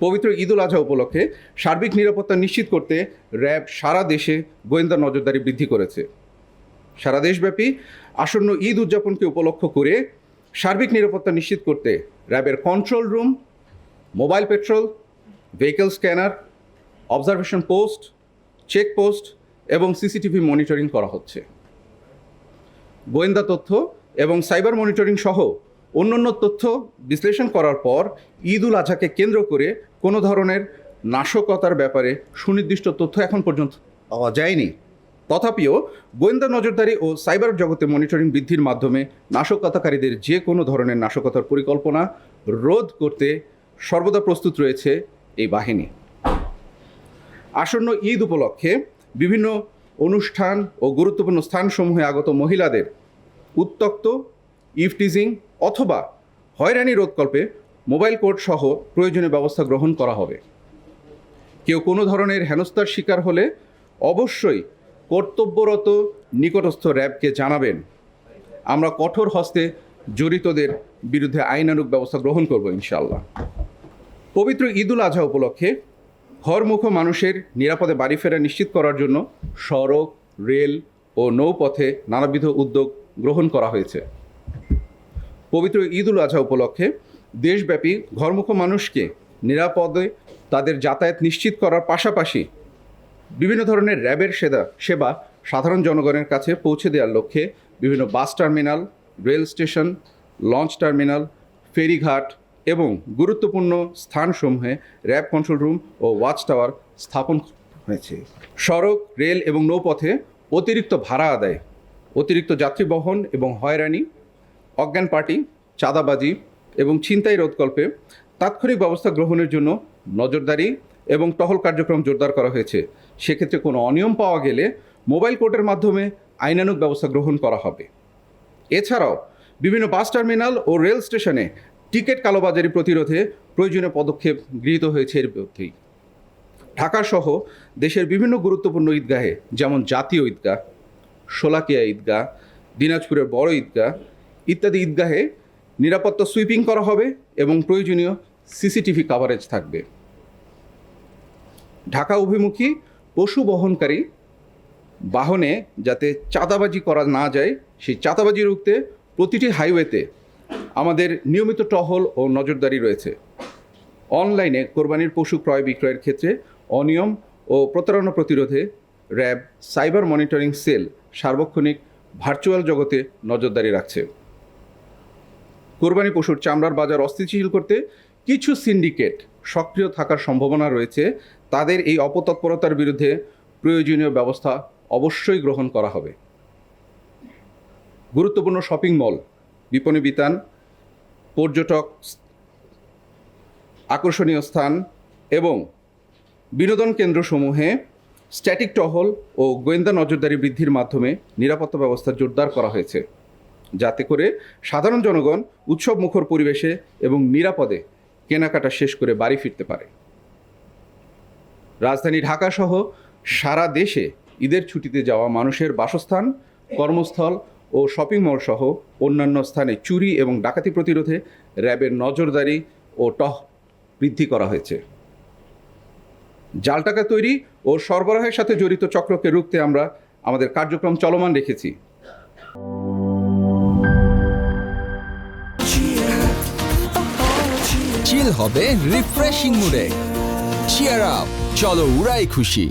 পবিত্র ঈদুল আজহা উপলক্ষে সার্বিক নিরাপত্তা নিশ্চিত করতে র্যাব সারা দেশে গোয়েন্দা নজরদারি বৃদ্ধি করেছে। সারা দেশব্যাপী আসন্ন ঈদ উদযাপনকে উপলক্ষ করে সার্বিক নিরাপত্তা নিশ্চিত করতে র্যাবের control room, mobile petrol, vehicle scanner, observation post, checkpost এবং সিসিটিভি মনিটরিং করা হচ্ছে। গোয়েন্দা তথ্য এবং সাইবার মনিটরিং সহ অন্যান্য তথ্য বিশ্লেষণ করার পর ঈদুল আজহাকে কেন্দ্র করে কোনো ধরনের নাশকতার ব্যাপারে সুনির্দিষ্ট তথ্য এখন পর্যন্ত পাওয়া যায়নি। তথাপিও গোয়েন্দা নজরদারি ও সাইবার জগতে মনিটরিং বৃদ্ধির মাধ্যমে নাশকতাকারীদের যে কোনো ধরনের নাশকতার পরিকল্পনা রোধ করতে সর্বদা প্রস্তুত রয়েছে এই বাহিনী। আসন্ন ঈদ উপলক্ষে বিভিন্ন অনুষ্ঠান ও গুরুত্বপূর্ণ স্থানসমূহে আগত মহিলাদের উত্ত্যক্ত, ইভটিজিং অথবা হয়রানি রোধকল্পে মোবাইল কোর্ট সহ প্রয়োজনীয় ব্যবস্থা গ্রহণ করা হবে। কেউ কোনো ধরনের হেনস্থার শিকার হলে অবশ্যই কর্তব্যরত নিকটস্থ র্যাবকে জানাবেন। আমরা কঠোর হস্তে জড়িতদের বিরুদ্ধে আইনানুগ ব্যবস্থা গ্রহণ করব ইনশাআল্লাহ। পবিত্র ঈদুল আজহা উপলক্ষে ঘরমুখ মানুষের নিরাপদে বাড়ি ফেরা নিশ্চিত করার জন্য সড়ক, রেল ও নৌপথে নানাবিধ উদ্যোগ গ্রহণ করা হয়েছে। পবিত্র ঈদুল আজহা উপলক্ষে দেশব্যাপী ঘরমুখ মানুষকে নিরাপদে তাদের যাতায়াত নিশ্চিত করার পাশাপাশি বিভিন্ন ধরনের র্যাবের সেবা সাধারণ জনগণের কাছে পৌঁছে দেওয়ার লক্ষ্যে বিভিন্ন bus terminal, rail station, launch terminal, ফেরিঘাট এবং গুরুত্বপূর্ণ স্থানসমূহে র্যাব কন্ট্রোল রুম ও ওয়াচ টাওয়ার স্থাপন হয়েছে। সড়ক, রেল এবং নৌপথে অতিরিক্ত ভাড়া আদায়, অতিরিক্ত যাত্রী বহন এবং হয়রানি, অজ্ঞান পার্টি, চাঁদাবাজি এবং ছিনতাই রোধকল্পে তাৎক্ষণিক ব্যবস্থা গ্রহণের জন্য নজরদারি এবং টহল কার্যক্রম জোরদার করা হয়েছে। সেক্ষেত্রে কোনো অনিয়ম পাওয়া গেলে মোবাইল কোর্টের মাধ্যমে আইনানুগ ব্যবস্থা গ্রহণ করা হবে। এছাড়াও বিভিন্ন বাস টার্মিনাল ও রেল স্টেশনে টিকিট কালোবাজারি প্রতিরোধে প্রয়োজনীয় পদক্ষেপ গৃহীত হয়েছে এর মধ্যেই। ঢাকাসহ দেশের বিভিন্ন গুরুত্বপূর্ণ ঈদগাহে যেমন জাতীয় ঈদগাহ, শোলাকিয়া ঈদগাহ, দিনাজপুরের বড় ঈদগাহ ইত্যাদি ঈদগাহে নিরাপত্তা সুইপিং করা হবে এবং প্রয়োজনীয় সিসিটিভি কাভারেজ থাকবে। ঢাকা অভিমুখী পশু বহনকারী বাহনে যাতে চাঁদাবাজি করা না যায়, সেই চাঁদাবাজি রুখতে প্রতিটি হাইওয়েতে আমাদের নিয়মিত টহল ও নজরদারি রয়েছে। অনলাইনে কোরবানির পশু ক্রয় বিক্রয়ের ক্ষেত্রে অনিয়ম ও প্রতারণা প্রতিরোধে র্যাব সাইবার মনিটরিং সেল সার্বক্ষণিক ভার্চুয়াল জগতে নজরদারি রাখছে। কোরবানি পশুর চামড়ার বাজার অস্থিতিশীল করতে কিছু সিন্ডিকেট সক্রিয় থাকার সম্ভাবনা রয়েছে। তাদের এই অপতৎপরতার বিরুদ্ধে প্রয়োজনীয় ব্যবস্থা অবশ্যই গ্রহণ করা হবে। গুরুত্বপূর্ণ শপিং মল, বিপণী বিতান, পর্যটক আকর্ষণীয় স্থান এবং বিনোদন কেন্দ্রসমূহে স্ট্যাটিক টহল ও গোয়েন্দা নজরদারি বৃদ্ধির মাধ্যমে নিরাপত্তা ব্যবস্থা জোরদার করা হয়েছে, যাতে করে সাধারণ জনগণ উৎসব মুখর পরিবেশে এবং নিরাপদে কেনাকাটা শেষ করে বাড়ি ফিরতে পারে। রাজধানী ঢাকাসহ সারা দেশে ঈদের ছুটিতে যাওয়া মানুষের বাসস্থান, কর্মস্থল ও শপিং মল সহ অন্যান্য স্থানে চুরি এবং ডাকাতি প্রতিরোধে র্যাবের নজরদারি ও বৃদ্ধি করা হয়েছে। জাল টাকা তৈরি ও সরবরাহের সাথে জড়িত চক্রকে রুখতে আমরা আমাদের কার্যক্রম চলমান রেখেছি। চিল হবে রিফ্রেশিং মুডে। চিয়ার আপ, চলো উড়াই খুশি।